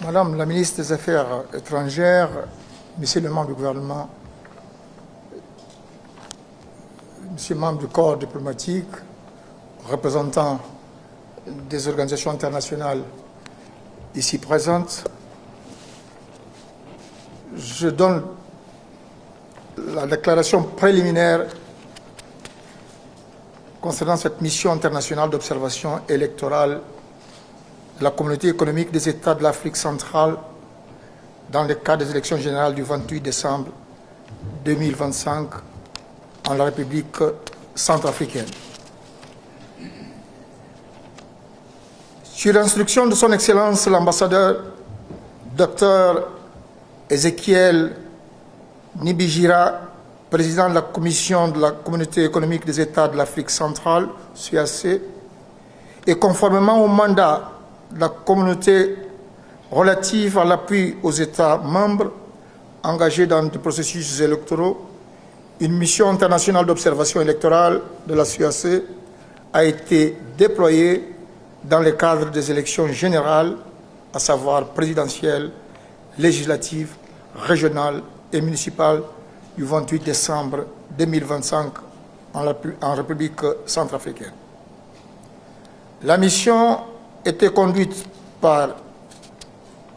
Madame la ministre des Affaires étrangères, Monsieur le membre du gouvernement, Monsieur le membre du corps diplomatique, représentant des organisations internationales ici présentes, je donne la déclaration préliminaire concernant cette mission internationale d'observation électorale de la Communauté économique des États de l'Afrique centrale dans le cadre des élections générales du 28 décembre 2025 en la République centrafricaine. Sur l'instruction de son Excellence l'ambassadeur Dr Ezekiel Nibigira, président de la Commission de la Communauté économique des États de l'Afrique centrale, CAC, et conformément au mandat de la communauté relative à l'appui aux États membres engagés dans des processus électoraux, une mission internationale d'observation électorale de la CAC a été déployée dans le cadre des élections générales, à savoir présidentielles, législatives, régionales et municipales du 28 décembre 2025 en République centrafricaine. La mission était conduite par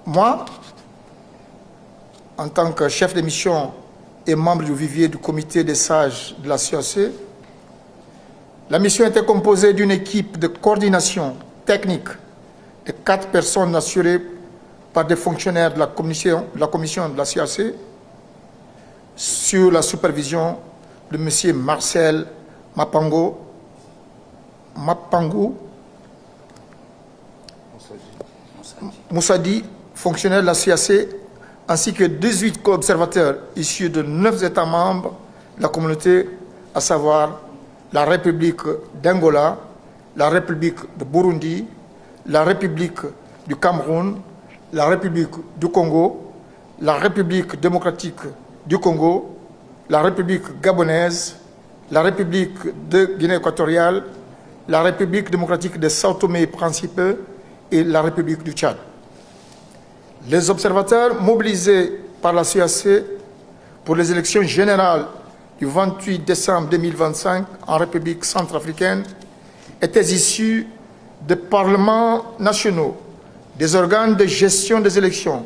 moi, en tant que chef de mission et membre du vivier du comité des sages de la CAC. La mission était composée d'une équipe de coordination technique de 4 personnes assurées par des fonctionnaires de la commission de la CAC sur la supervision de M. Marcel Mapangou, Moussadi, fonctionnaire de la CAC, ainsi que 18 co-observateurs issus de 9 États membres de la communauté, à savoir la République d'Angola, la République de Burundi, la République du Cameroun, la République du Congo, la République démocratique du Congo, la République gabonaise, la République de Guinée équatoriale, la République démocratique de Sao Tomé et Principe et la République du Tchad. Les observateurs mobilisés par la CAC pour les élections générales du 28 décembre 2025 en République centrafricaine étaient issus des parlements nationaux, des organes de gestion des élections,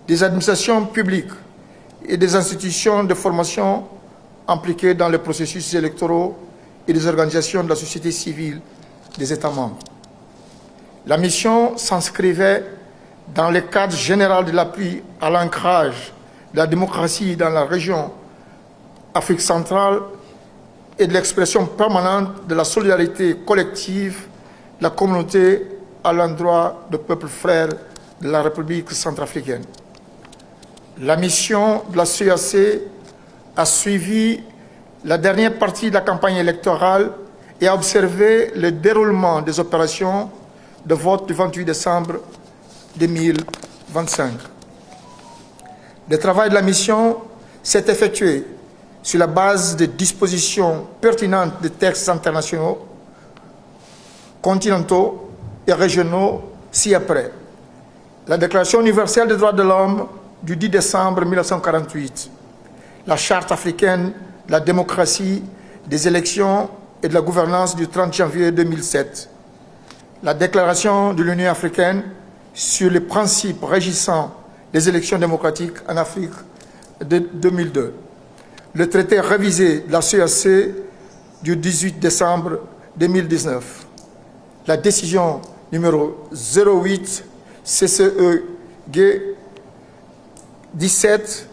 des administrations publiques et des institutions de formation impliquées dans les processus électoraux et des organisations de la société civile des États membres. La mission s'inscrivait dans le cadre général de l'appui à l'ancrage de la démocratie dans la région Afrique centrale et de l'expression permanente de la solidarité collective de la communauté à l'endroit du peuple frère de la République centrafricaine. La mission de la CAC a suivi la dernière partie de la campagne électorale et a observé le déroulement des opérations de vote du 28 décembre 2025. Le travail de la mission s'est effectué sur la base des dispositions pertinentes des textes internationaux, continentaux et régionaux ci-après. La Déclaration universelle des droits de l'homme du 10 décembre 1948, la Charte africaine de la démocratie, des élections et de la gouvernance du 30 janvier 2007, la Déclaration de l'Union africaine sur les principes régissant les élections démocratiques en Afrique de 2002, le traité révisé de la CAC du 18 décembre 2019, la décision numéro 08 CCEG 17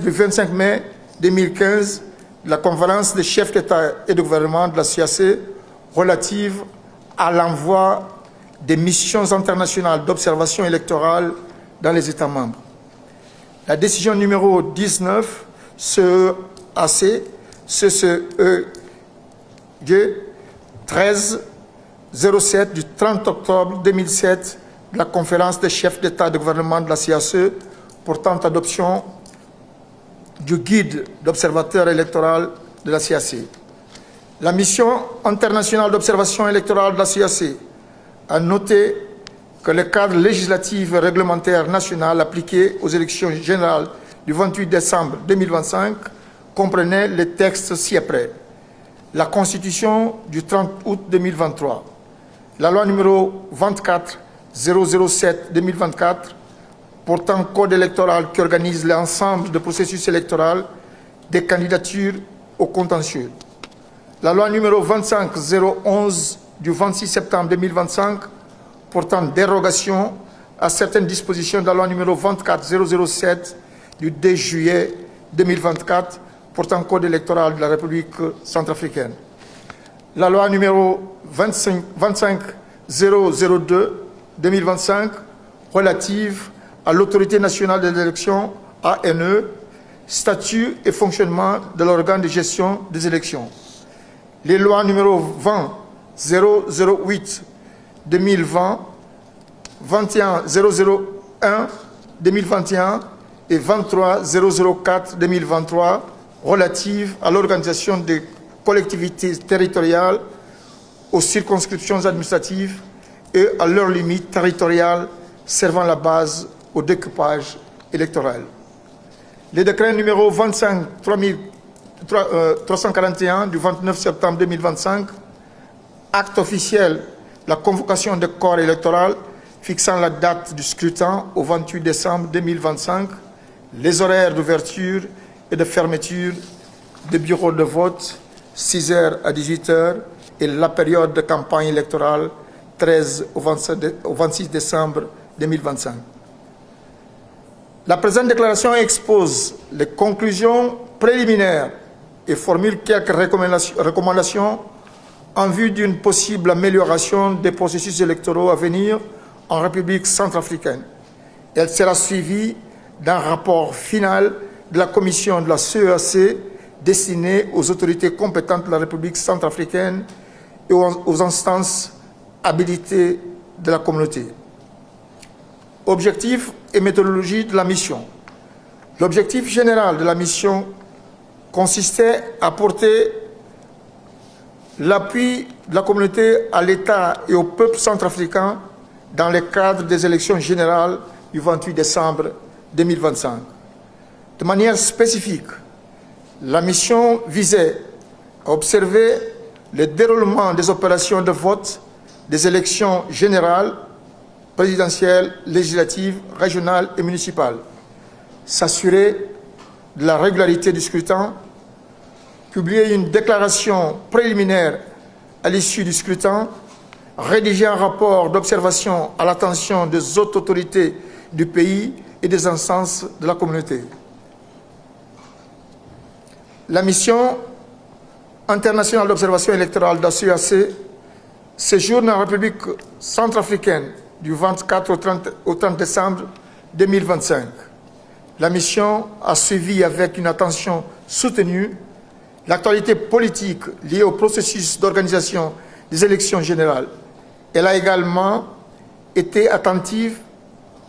du 25 mai 2015 de la conférence des chefs d'État et de gouvernement de la CAC relative à l'envoi des missions internationales d'observation électorale dans les États membres. La décision numéro 19 CEAC CCEG 1307 du 30 octobre 2007 de la conférence des chefs d'État et de gouvernement de la CAC portant adoption du guide d'observateur électoral de la CAC. La mission internationale d'observation électorale de la CAC à noter que le cadre législatif et réglementaire national appliqué aux élections générales du 28 décembre 2025 comprenait les textes ci-après. La Constitution du 30 août 2023, la loi numéro 24-007-2024 portant code électoral qui organise l'ensemble du processus électoral des candidatures au contentieux, la loi numéro 25-011 du 26 septembre 2025 portant dérogation à certaines dispositions de la loi numéro 24-007 du 2 juillet 2024 portant code électoral de la République centrafricaine, la loi numéro 25-002-2025 relative à l'autorité nationale des élections, ANE, statut et fonctionnement de l'organe de gestion des élections, les lois numéro 20-008-2020, 21-001-2021 et 23-004-2023 relatives à l'organisation des collectivités territoriales, aux circonscriptions administratives et à leurs limites territoriales servant la base au découpage électoral. Les décrets numéro 25-341 du 29 septembre 2025, acte officiel, la convocation des corps électoraux fixant la date du scrutin au 28 décembre 2025, les horaires d'ouverture et de fermeture des bureaux de vote, 6h à 18h, et la période de campagne électorale 13 au 26 décembre 2025. La présente déclaration expose les conclusions préliminaires et formule quelques recommandations en vue d'une possible amélioration des processus électoraux à venir en République centrafricaine. Elle sera suivie d'un rapport final de la commission de la CEAC destiné aux autorités compétentes de la République centrafricaine et aux instances habilitées de la communauté. Objectifs et méthodologie de la mission. L'objectif général de la mission consistait à apporter l'appui de la communauté à l'État et au peuple centrafricain dans le cadre des élections générales du 28 décembre 2025. De manière spécifique, la mission visait à observer le déroulement des opérations de vote des élections générales, présidentielles, législatives, régionales et municipales, s'assurer de la régularité du scrutin, publier une déclaration préliminaire à l'issue du scrutin, rédiger un rapport d'observation à l'attention des autres autorités du pays et des instances de la communauté. La mission internationale d'observation électorale de la CEAC séjourne en République centrafricaine du 24 au 30 décembre 2025. La mission a suivi avec une attention soutenue l'actualité politique liée au processus d'organisation des élections générales. Elle a également été attentive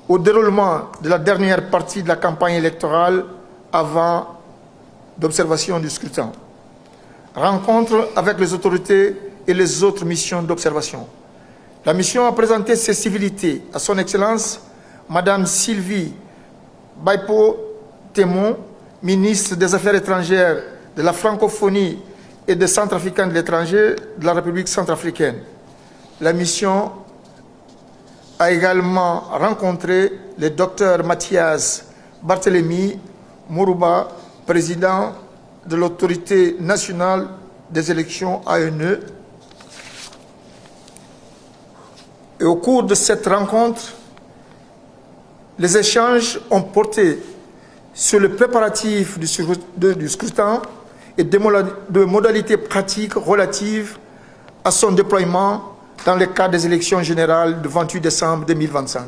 au déroulement de la dernière partie de la campagne électorale avant d'observation du scrutin. Rencontre avec les autorités et les autres missions d'observation. La mission a présenté ses civilités à son Excellence, Madame Sylvie Baipo-Témon, ministre des Affaires étrangères, de la francophonie et des Centrafricains de l'étranger de la République centrafricaine. La mission a également rencontré le docteur Mathias Barthélemy Mourouba, président de l'autorité nationale des élections ANE. Et au cours de cette rencontre, les échanges ont porté sur le préparatif du scrutin et de modalités pratiques relatives à son déploiement dans le cadre des élections générales du 28 décembre 2025.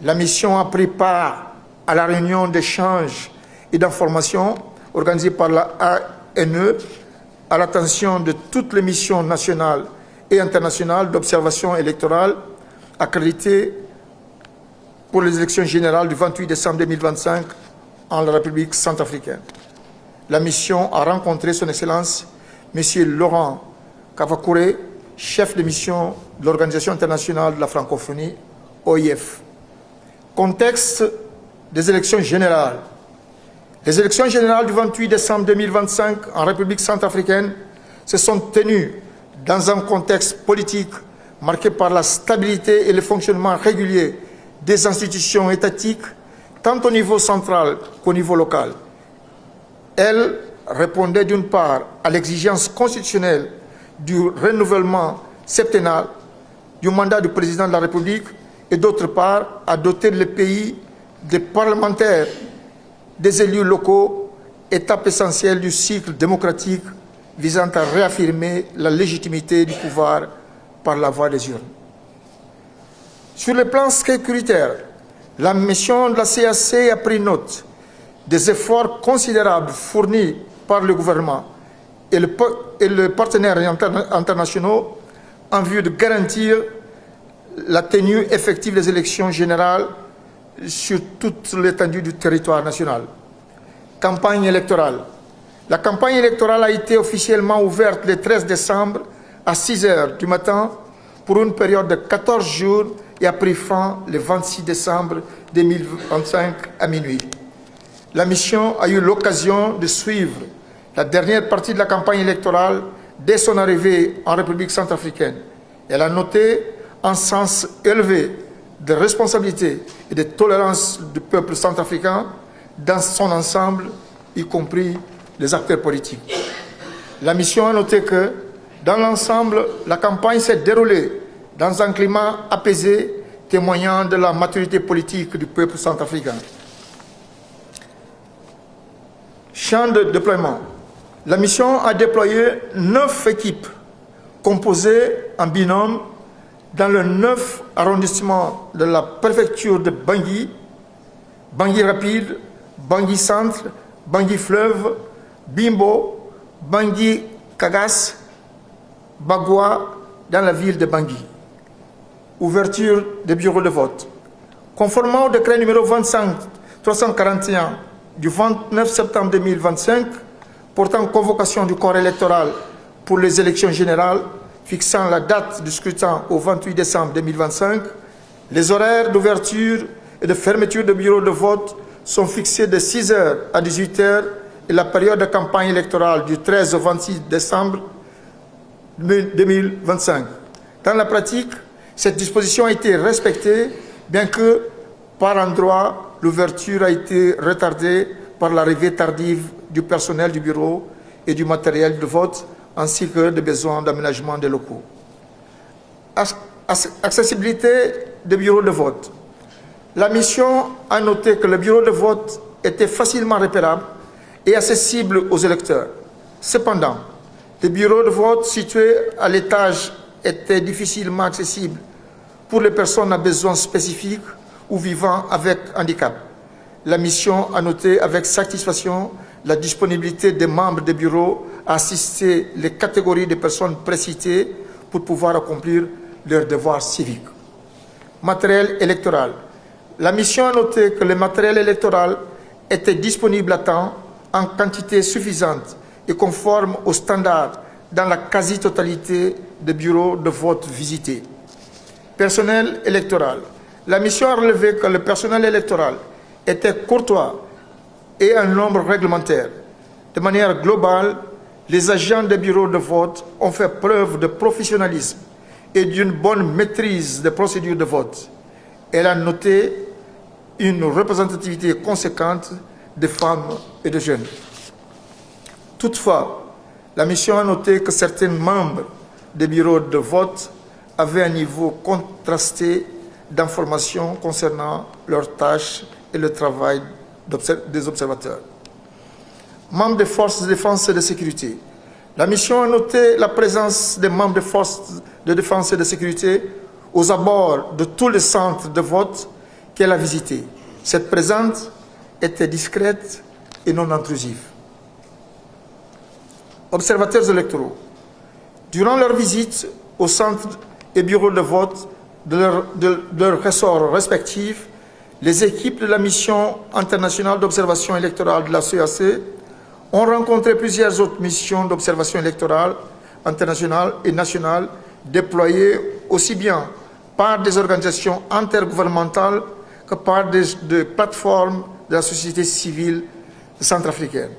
La mission a pris part à la réunion d'échange et d'information organisée par la ANE à l'attention de toutes les missions nationales et internationales d'observation électorale accréditées pour les élections générales du 28 décembre 2025 en la République centrafricaine. La mission a rencontré son Excellence, M. Laurent Kavakouré, chef de mission de l'Organisation internationale de la francophonie, OIF. Contexte des élections générales. Les élections générales du 28 décembre 2025 en République centrafricaine se sont tenues dans un contexte politique marqué par la stabilité et le fonctionnement régulier des institutions étatiques, tant au niveau central qu'au niveau local. Elles répondaient d'une part à l'exigence constitutionnelle du renouvellement septennal du mandat du président de la République et d'autre part à doter le pays des parlementaires, des élus locaux, étape essentielle du cycle démocratique visant à réaffirmer la légitimité du pouvoir par la voie des urnes. Sur le plan sécuritaire, la mission de la CAC a pris note des efforts considérables fournis par le gouvernement et les partenaires internationaux en vue de garantir la tenue effective des élections générales sur toute l'étendue du territoire national. Campagne électorale. La campagne électorale a été officiellement ouverte le 13 décembre à 6 h du matin pour une période de 14 jours et a pris fin le 26 décembre 2025 à minuit. La mission a eu l'occasion de suivre la dernière partie de la campagne électorale dès son arrivée en République centrafricaine. Elle a noté un sens élevé de responsabilité et de tolérance du peuple centrafricain dans son ensemble, y compris les acteurs politiques. La mission a noté que, dans l'ensemble, la campagne s'est déroulée dans un climat apaisé, témoignant de la maturité politique du peuple centrafricain. Champ de déploiement. La mission a déployé 9 équipes composées en binôme dans le 9 arrondissements de la préfecture de Bangui, Bangui Rapide, Bangui Centre, Bangui Fleuve, Bimbo, Bangui Kagas, Bagua, dans la ville de Bangui. Ouverture des bureaux de vote. Conformément au décret numéro 25-341 du 29 septembre 2025, portant convocation du corps électoral pour les élections générales, fixant la date du scrutin au 28 décembre 2025, les horaires d'ouverture et de fermeture de bureaux de vote sont fixés de 6 h à 18 h et la période de campagne électorale du 13 au 26 décembre 2025. Dans la pratique, cette disposition a été respectée, bien que, par endroits, l'ouverture a été retardée par l'arrivée tardive du personnel du bureau et du matériel de vote, ainsi que des besoins d'aménagement des locaux. Accessibilité des bureaux de vote. La mission a noté que le bureau de vote était facilement repérable et accessible aux électeurs. Cependant, les bureaux de vote situés à l'étage étaient difficilement accessibles pour les personnes à besoins spécifiques ou vivant avec handicap. La mission a noté avec satisfaction la disponibilité des membres des bureaux à assister les catégories de personnes précitées pour pouvoir accomplir leurs devoirs civiques. Matériel électoral. La mission a noté que le matériel électoral était disponible à temps, en quantité suffisante et conforme aux standards dans la quasi-totalité des bureaux de vote visités. Personnel électoral. La mission a relevé que le personnel électoral était courtois et un nombre réglementaire. De manière globale, les agents des bureaux de vote ont fait preuve de professionnalisme et d'une bonne maîtrise des procédures de vote. Elle a noté une représentativité conséquente de femmes et de jeunes. Toutefois, la mission a noté que certains membres des bureaux de vote avaient un niveau contrasté d'informations concernant leurs tâches et le travail des observateurs. Membres des forces de défense et de sécurité. La mission a noté la présence des membres des forces de défense et de sécurité aux abords de tous les centres de vote qu'elle a visités. Cette présence était discrète et non intrusive. Observateurs électoraux. Durant leur visite aux centres et bureaux de vote de leurs ressorts respectifs, les équipes de la mission internationale d'observation électorale de la CAC ont rencontré plusieurs autres missions d'observation électorale internationale et nationale déployés aussi bien par des organisations intergouvernementales que par des plateformes de la société civile centrafricaine.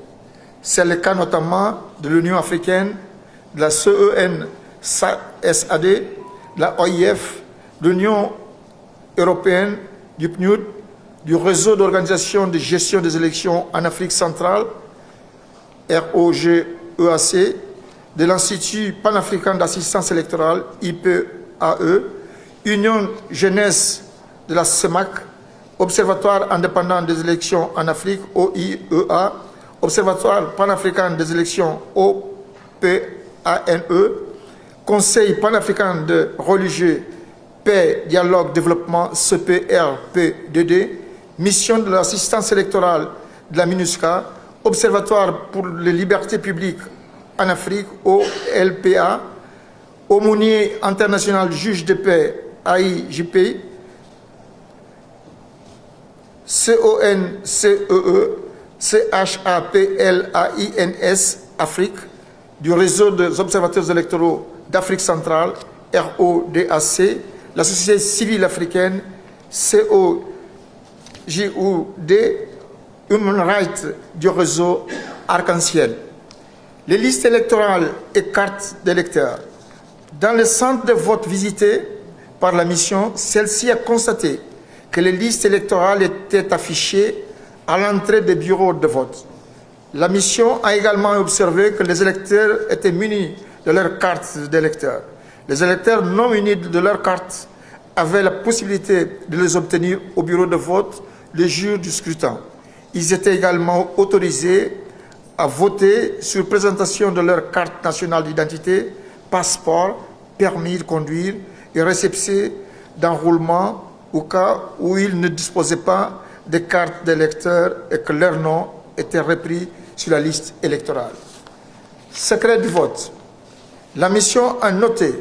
C'est le cas notamment de l'Union africaine, de la CEN-SAD, de la OIF, de l'Union européenne, du PNUD, du réseau d'organisations de gestion des élections en Afrique centrale, ROGEAC, de l'Institut panafricain d'assistance électorale, IPAE, Union jeunesse de la CEMAC, Observatoire indépendant des élections en Afrique, OIEA, Observatoire panafricain des élections, OPANE, Conseil panafricain de religieux, paix, dialogue, développement, CPRPDD, Mission de l'assistance électorale de la MINUSCA, Observatoire pour les libertés publiques en Afrique, OLPA, Aumônier international juge de paix, AIJP, CONCEE, CHAPLAINS Afrique, du réseau des observateurs électoraux d'Afrique centrale, RODAC, la société civile africaine, COJUD, Human Rights du réseau Arc-en-Ciel. Les listes électorales et cartes d'électeurs. Dans les centres de vote visités par la mission, celle-ci a constaté que les listes électorales étaient affichées à l'entrée des bureaux de vote. La mission a également observé que les électeurs étaient munis de leurs cartes d'électeurs. Les électeurs non munis de leurs cartes avaient la possibilité de les obtenir au bureau de vote le jour du scrutin. Ils étaient également autorisés à voter sur présentation de leur carte nationale d'identité, passeport, permis de conduire et récépissé d'enrôlement au cas où ils ne disposaient pas de carte d'électeur et que leur nom était repris sur la liste électorale. Secret du vote. La mission a noté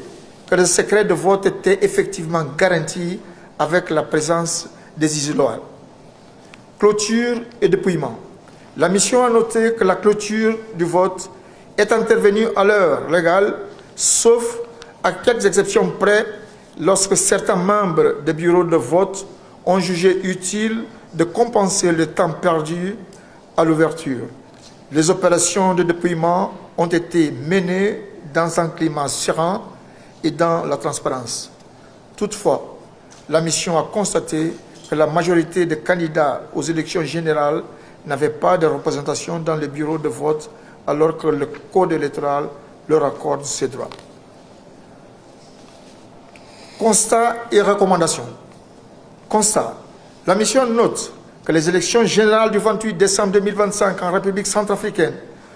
que le secret de vote était effectivement garanti avec la présence des isoloirs. Clôture et dépouillement. La mission a noté que la clôture du vote est intervenue à l'heure légale, sauf à quelques exceptions près, lorsque certains membres des bureaux de vote ont jugé utile de compenser le temps perdu à l'ouverture. Les opérations de dépouillement ont été menées dans un climat serein et dans la transparence. Toutefois, la mission a constaté que la majorité des candidats aux élections générales n'avaient pas de représentation dans les bureaux de vote alors que le Code électoral leur accorde ces droits. Constat et recommandations. Constat. La mission note que les élections générales du 28 décembre 2025 en République centrafricaine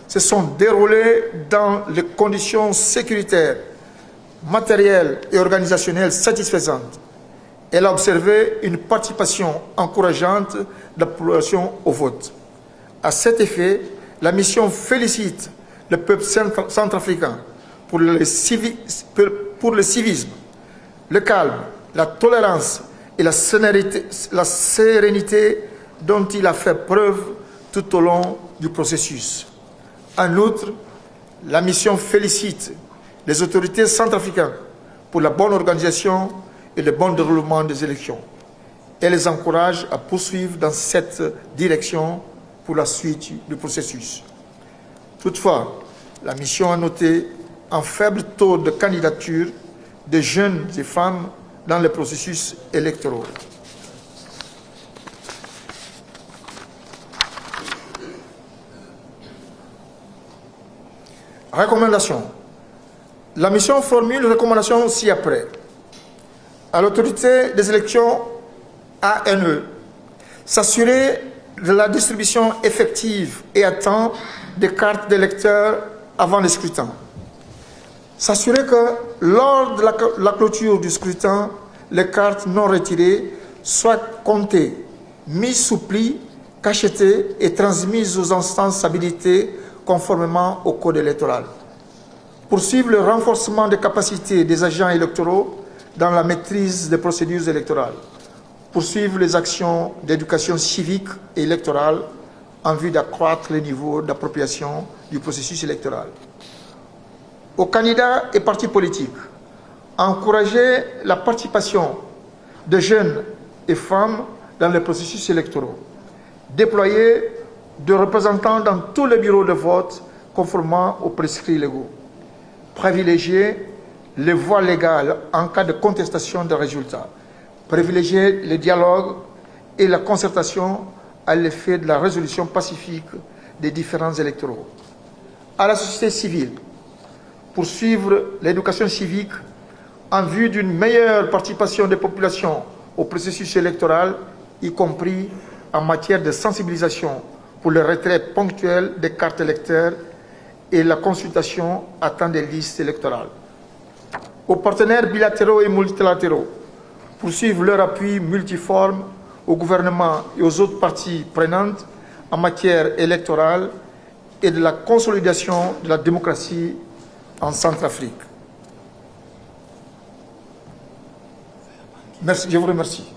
se sont déroulées dans les conditions sécuritaires, matérielles et organisationnelles satisfaisantes. Elle a observé une participation encourageante de la population au vote. À cet effet, la mission félicite le peuple centrafricain pour le civisme, le calme, la tolérance et la sérénité dont il a fait preuve tout au long du processus. En outre, la mission félicite les autorités centrafricaines pour la bonne organisation et le bon déroulement des élections. Elle les encourage à poursuivre dans cette direction pour la suite du processus. Toutefois, la mission a noté un faible taux de candidature de jeunes et femmes dans les processus électoraux. Recommandations. La mission formule une recommandation ci-après. À l'autorité des élections ANE, s'assurer de la distribution effective et à temps des cartes d'électeurs avant le scrutin. S'assurer que lors de la clôture du scrutin, les cartes non retirées soient comptées, mises sous pli, cachetées et transmises aux instances habilitées conformément au code électoral. Poursuivre le renforcement des capacités des agents électoraux dans la maîtrise des procédures électorales. Poursuivre les actions d'éducation civique et électorale en vue d'accroître le niveau d'appropriation du processus électoral. Aux candidats et partis politiques, encourager la participation de jeunes et femmes dans les processus électoraux, déployer des représentants dans tous les bureaux de vote conformément aux prescrits légaux, privilégier les voies légales en cas de contestation des résultats, privilégier le dialogue et la concertation à l'effet de la résolution pacifique des différends électoraux. À la société civile, poursuivre l'éducation civique en vue d'une meilleure participation des populations au processus électoral, y compris en matière de sensibilisation pour le retrait ponctuel des cartes électeurs et la consultation à temps des listes électorales. Aux partenaires bilatéraux et multilatéraux, poursuivre leur appui multiforme au gouvernement et aux autres parties prenantes en matière électorale et de la consolidation de la démocratie en Centrafrique. Merci, je vous remercie.